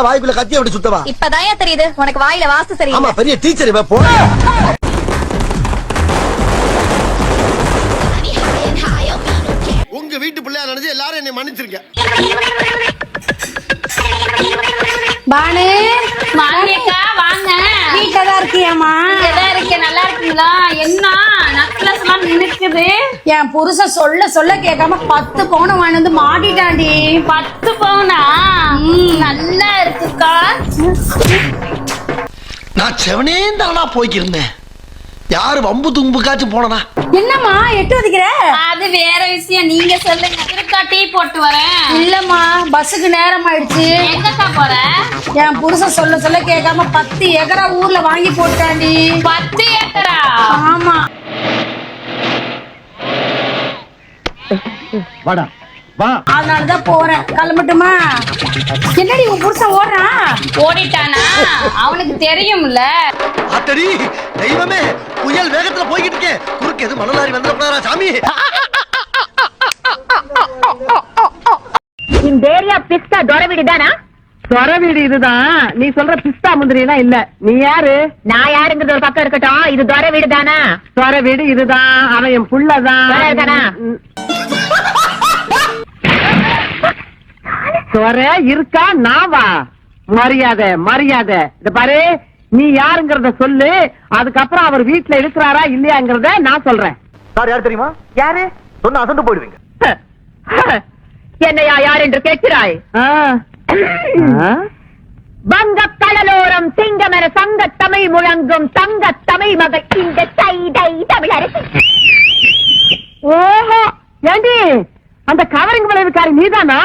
வாய்ப்புல கத்தி அப்படி சுத்தவா இப்பதான் தெரியுது உனக்கு வாயில வாஸ்து சரி. ஆமா பெரிய டீச்சர் இவ போ. உங்க வீட்டு பிள்ளையா நினைச்சு எல்லாரும் என்னை மன்னிச்சிருங்க. பானு மாமியக்கா வாங்க. வீட்டுல தான் இருக்கியாமா? இங்கதான் இருக்கேன். நல்லா இருக்கீங்களா? என்ன நக்லஸ் எல்லாம் நிக்குது? என் புருஷன் சொல்ல சொல்ல கேட்காம 10 பவுன் வாங்கி வந்து மாட்டிட்டாண்டி. 10 பவுனா? நல்லா இருக்குக்கா. நான் செவனேந்தானா போய்க்கிருந்தேன். யாரு வம்பு தும்புக்காச்சும் போனனா? என்னம்மா எட்டு வதிக்கிற? அது வேற விஷயம், நீங்க சொல்லுங்க. இருக்கா டீ போட்டு வரேன். இல்லம்மா பஸ்ஸுக்கு நேரம் ஆயிடுச்சு. எங்கக்கா போற? என் புருஷன் சொல்ல சொல்ல கேட்காம 10 ஏக்கரா ஊர்ல வாங்கி போட்டாண்டி. 10 ஏக்கரா? ஆமா. வாடா வா. அதனாலதான் போறேன். கிளம்பட்டுமா? என்னடி உன் புருஷன் ஓடுறான்? ஓடிட்டானா? அவனுக்கு தெரியும்ல. அத்தடி தெய்வமே, புயல் வேகத்துல போய்கிட்டு இருக்கேன். குறுக்கு எது மணலாரி வந்துடக்கூடாதா சாமி? இந்த ஏரியா பிஸ்தா தொர வீடு தானா? தொர வீடு இதுதான். நீ சொல்ற பிஸ்தா முந்திரி எல்லாம் இல்ல. நீ யாரு? நான் யாருங்கிறது ஒரு பக்கம் இருக்கட்டும். இது தொர வீடு தானா? தொர வீடு இதுதான். அவன் என் புள்ளதான். தொர இருக்கா நாவா? மரியாதை மரியாதை. இத பாரு, நீ யாருங்கிறத சொல்லு. அதுக்கப்புறம் அவர் வீட்டுல இருக்கிறாரா இல்லையாங்கிறத நான் சொல்றேன். சார் யார் தெரியுமா? யாரு? சொன்ன அசந்து போயிடுவீங்க. என்னையா யார் என்று கேட்கிறாய்? வங்க கடலோரம் சிங்கமென சங்க தமிழ் முழங்கும் தங்க தமிழ் மகள் இந்த தமிழ் அரசு. ஓஹோ, ஏண்டி அந்த கவரிங் விளைவுக்காரி நீதானா?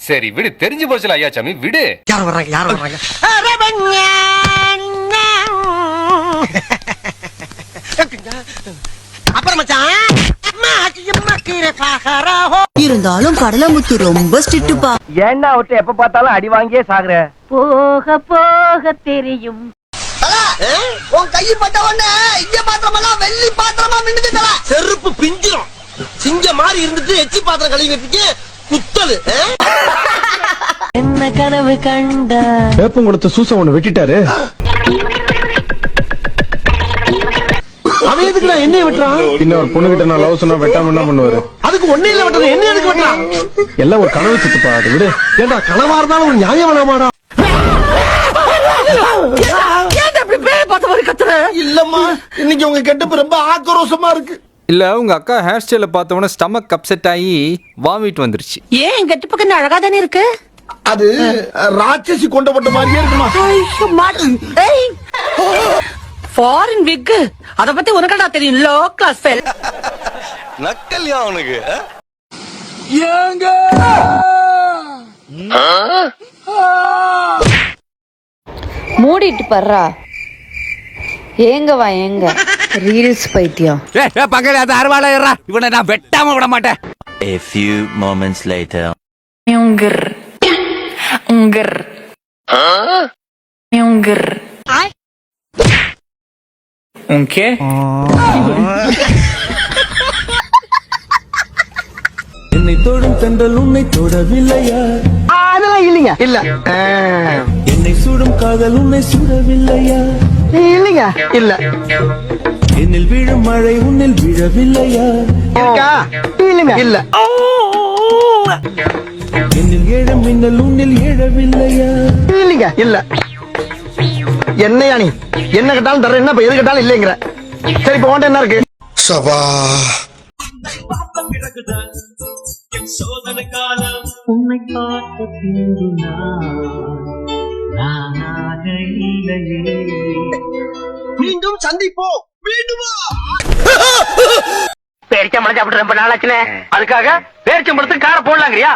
சரி விடு, தெரிஞ்சு போச்சுல ஐயா சாமி, விடு. யார் வர்றாங்க யார் வர்றாங்க? அப்புறம் மச்சான் இருந்தாலும் கடலமுத்து ரொம்ப ஸ்ட்ரிக்ட்பா. ஏன்னா ஒருத்த எப்ப பார்த்தாலும் அடி வாங்கியே சாகுற. போக போக தெரியும். உன் கையை பட்ட உடனே இங்க பாத்திரம் எல்லாம் வெள்ளி பாத்திரமா மின்னுது. செருப்பு பிஞ்சிரும். சிங்க மாதிரி இருந்துட்டு எச்சி பாத்திரம் கழுவி வச்சுக்கு குத்தலு. என்ன கனவு கண்ட வேப்பங்குளத்து சூசம் ஒண்ணு வெட்டிட்டாரு. அவன் எதுக்கு நான் என்னைய வெட்டுறான்? பின்ன ஒரு பொண்ணு கிட்ட நான் லவ் சொன்னா வெட்டாம என்ன பண்ணுவாரு? அதுக்கு ஒன்னே வெட்டது என்ன எதுக்கு வெட்டுறான்? எல்லாம் ஒரு கனவு சித்துப்பா, அது விடு. ஏண்டா கனவா இருந்தாலும் ஒரு நியாயம் வேணாமாடா? இல்லம்மா, இன்னைக்கு உங்க கெட்டப்பு ரொம்ப ஆக்ரோஷமா இருக்கு. இல்ல உங்க அக்கா ஹேர் ஸ்டைல பார்த்தவன ஸ்டமக் அப்செட் ஆகி வாமிட் வந்துருச்சு. ஏன் எங்க பக்கம் அழகா தானே இருக்கு? அது ராட்சசி கொண்டப்பட்ட மாதிரியே இருக்குமா? ஃபாரின் விக், அத பத்தி உனக்கடா தெரியும்? Low class fell. நக்கல்யா அவனுக்கு. ஏங்க மூடிட்டு பர்றா. ஏங்க வா ஏங்க ரீல்ஸ் பைத்தியம். பக்கத்துல அது அருவாளா ஏறா, இவனை நான் வெட்டாம விட மாட்டேன். A few moments later. உங்கர் உங்கர் உங்கர் ஓகே. என்னை தொடும் தென்றல் உன்னை தொடவில்லையா? அதெல்லாம் இல்லைங்க. இல்ல என்னை சுடும் காதல் உன்னை சுடவில்லையா? இல்லைங்க. இல்ல என்னில் விழும் மழை உன்னில் விழவில்லையா? இருக்கா? இல்லைங்க. இல்ல என்னில் ஏழும் மின்னல் உன்னில் எழவில்லையா? இல்லைங்க. இல்ல என்னையா நீ என்ன கேட்டாலும் தர, என்ன எது கேட்டாலும் இல்லைங்கிற. சரி இப்ப உன்ட்ட என்ன இருக்கு? சபா உன்னை பார்த்த பின்பு மீண்டும் சந்திப்போம். மீண்டுமா? பேரிச்சம்பளம் சாப்பிட்டு ரொம்ப நாளாச்சுனே. அதுக்காக பேரிச்சம்பளத்துக்கு கார போடலாங்கிறியா?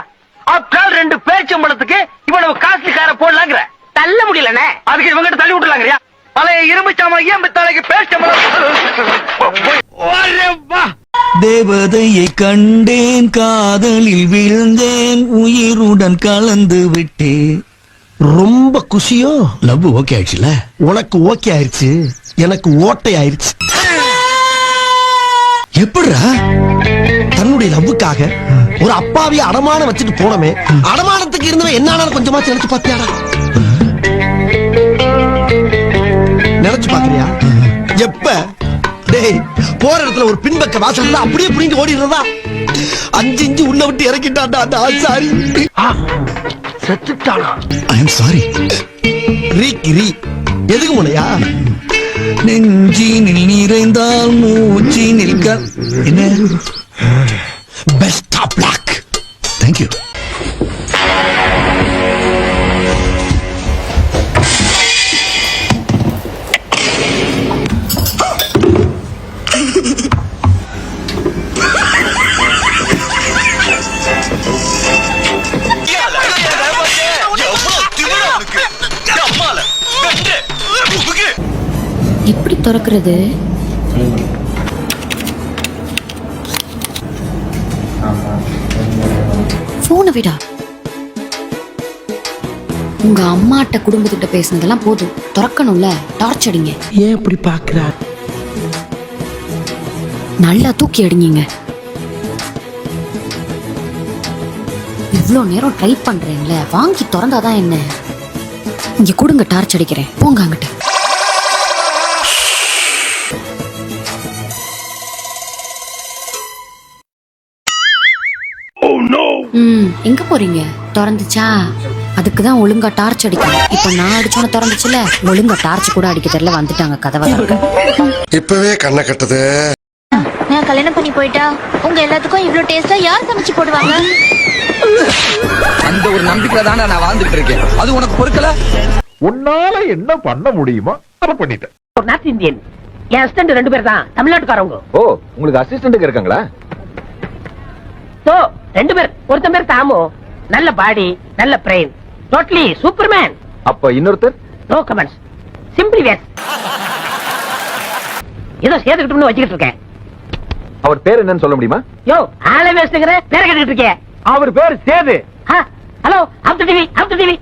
ஆப்டால் 2 பேரிச்சம்பளத்துக்கு இவ்வளவு காஸ்ட்லி கார போடலாங்கிற. தள்ள முடியலனே, அதுக்கு இவங்கிட்ட தள்ளி விட்டுலாங்கிறியா? பழைய இரும்பு சாமான் ஏன் தலைக்கு பேரிச்சம்பளம்? தேவதையை கண்டேன், காதலில் விழுந்தேன், உயிருடன் கலந்து விட்டேன். ரொம்ப குஷியோ? லவ் ஓகே ஆயிடுச்சுல? உனக்கு ஓகே ஆயிடுச்சு, எனக்கு ஓட்டை ஆயிடுச்சு. எப்படிடா? பொண்ணுடைய லவ்வுக்காக ஒரு அப்பாவிய அடமானம் வச்சுட்டு போனமே, அடமானத்துக்கு இருந்தவன் என்ன கொஞ்சமா நினைச்சு பாத்தியாடா? நினைச்சு பாக்குறியா? எப்ப டேய் போற இடத்துல ஒரு பின்பக்க வாசல் இருந்தா அப்படியே புடிங்க ஓடிடுறதா? 5 இன்ச்சு உள்ள விட்டு இறக்கிட்டான்டா அந்த ஆசாரி. செத்துட்டானா? ஐ அம் சாரி. ரீ எதுக்கு முனையா? நெஞ்சினில் நிறைந்தால் மூச்சி நிற்க. என்ன? Best of luck. தேங்க்யூ. எப்படி திறக்கிறது? போன விடா. உங்க அம்மாட்ட குடும்பத்திட்ட பேசுனதெல்லாம் போதும், திறக்கணும்ல. டார்ச் அடிங்க. ஏன் இப்படி பாக்குறா? நல்லா தூக்கி அடிங்க. இவ்ளோ நேரம் ட்ரை பண்றேன்ல, வாங்கி திறந்தாதான் என்ன? இங்க கொடுங்க, டார்ச் அடிக்கிறேன். போங்க அங்கிட்டு. எங்க போறீங்க? திறந்துச்சா? அதுக்குதான் ஒழுங்கா டார்ச் அடிக்கணும். இப்ப நான் அடிச்சோன்னு திறந்துச்சுல, ஒழுங்கா டார்ச் கூட அடிக்க தெரியல, வந்துட்டாங்க கதவை. இப்பவே கண்ணை கட்டுது. நான் கல்யாணம் பண்ணி போயிட்டா உங்க எல்லாத்துக்கும் இவ்ளோ டேஸ்டா யார் சமைச்சு போடுவாங்க? அந்த ஒரு நம்பிக்கையில தானே நான் வாழ்ந்துட்டு இருக்கேன். அது உனக்கு பொறுக்கல? உன்னால என்ன பண்ண முடியுமோ அதை பண்ணிட்டேன். நார்த் இந்தியன் என் அசிஸ்டன்ட் 2 பேர் தான் தமிழ்நாட்டுக்காரங்க. ஓ, உங்களுக்கு அசிஸ்டன்ட் இருக்காங்களா? 2 பேர். ஒருத்தன் பேர் தாமு, நல்ல பாடி, நல்ல பிரெயின், டோட்டலி சூப்பர்மேன். அப்ப இன்னொருத்தர்? No comments, simply waste. ஏதோ சேர்த்துக்கிட்டோம்னு வச்சுக்கிட்டு இருக்கேன். அவர் பேர் என்னன்னு சொல்ல முடியுமா? யோ, ஆளே வேஸ்ட்ங்கற பேரை கேட்டுக்கிட்டு இருக்கேன். அவர் பேர் சேது. Hello, after TV.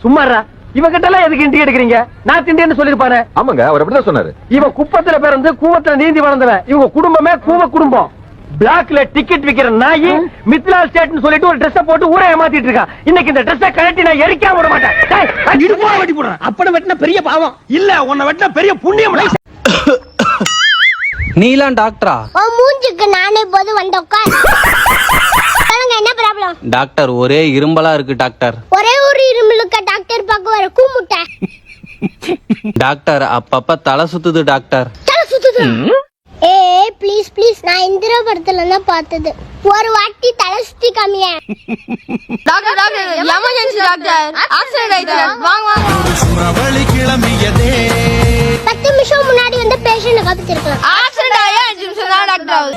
சும்மாறா, இவங்கிட்ட எல்லாம் எதுக்கு இன்டி எடுக்கிறீங்க? நார்த் இந்தியன் சொல்லிருப்பாரு. ஆமாங்க, அவர் அப்படிதான் சொன்னாரு. இவன் குப்பத்துல பிறந்து கூவத்துல நீந்தி வளர்ந்தவன். இவங்க குடும்பமே கூவ குடும்பம். பிளாக்ல டிக்கெட் விக்கிற நாயி மித்லா ஸ்டேட்னு சொல்லிட்டு ஒரு ட்ரெஸ் போட்டு ஊரே ஏமாத்திட்டு இருக்கான். இன்னைக்கு இந்த ட்ரெஸ்ஸை கழட்டி நான் எரிக்காம விட மாட்டேன். இடுப்போட வெட்டி போடுறேன். அப்பட வெட்டின பெரிய பாவம் இல்ல, உன்னை வெட்டின பெரிய புண்ணியம். நீலாம் டாக்டரா? மூஞ்சுக்கு நானே போது வந்து உட்கார். என்ன ப்ராப்ளம் டாக்டர், ஒரே இரும்பலா இருக்கு டாக்டர். ஒரே ஒரு இருமலுக்கு டாக்டர் பார்க்க வர கூமுட்ட டாக்டர், அப்பப்ப தலை சுத்துது டாக்டர். தலை சுத்துது? ப்ளீஸ் நான் இந்திரா படத்துல தான் பார்த்தது. ஒரு வாட்டி தலை சுத்தி காமிய. டாக்டர் எமர்ஜென்சி டாக்டர், ஆக்சிடென்ட் ஆயிடுச்சு. வாங்க. கிளம்பியதே 10 நிமிஷம் முன்னாடி வந்து பேஷண்ட காப்பாத்திருக்கலாம். ஆக்சிடென்ட் ஆயா 5 நிமிஷம் தான் டாக்டர்.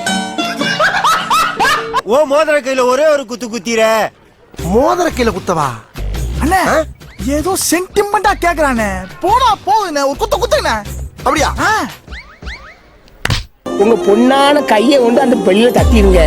ஓ மோதிர கையில ஒரே ஒரு குத்து குத்திர. மோதிர கையில குத்தவா? அண்ணா ஏதோ சென்டிமெண்டா கேக்குறானே. போடா போகுதுண்ணே, ஒரு குத்து குத்துண்ணே. அப்படியா? உங்க பொண்ணான கையை கொண்டு அந்த பெல்ல தட்டிடுங்க.